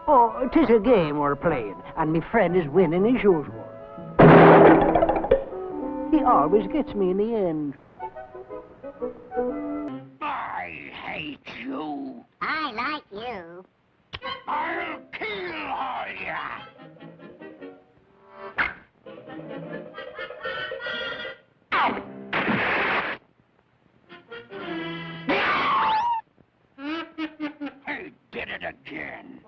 Oh, 'tis a game we're playing, and me friend is winning as usual. He always gets me in the end. I hate you. I like you. I'll kill you. He did it again.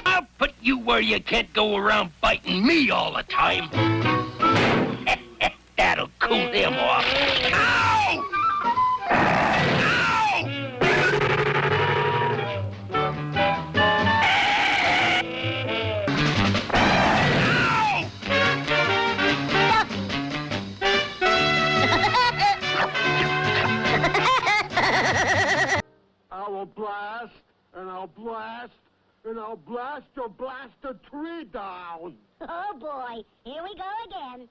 I'll put you where you can't go around biting me all the time. That'll cool him off. Ow! Ow! I will blast, and I'll blast, and I'll blast your blasted tree down. Oh, boy. Here we go again.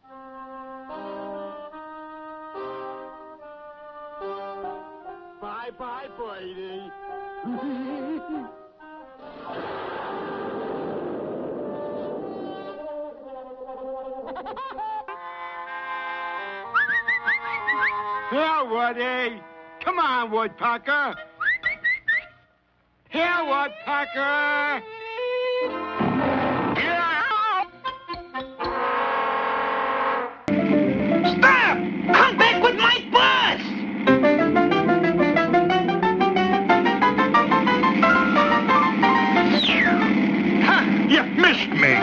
Bye-bye, Brady. Here, Woody. Come on, Woodpecker. Here, Woodpecker. Stop! Come back with my bus! Ha! You missed me.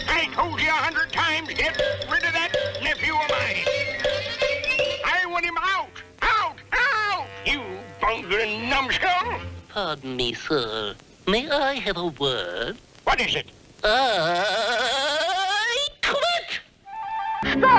I told you 100 times, get rid of that nephew of mine. I want him out! Out! Out! You bungling numbskull! Pardon me, sir. May I have a word? What is it? I quit! Stop!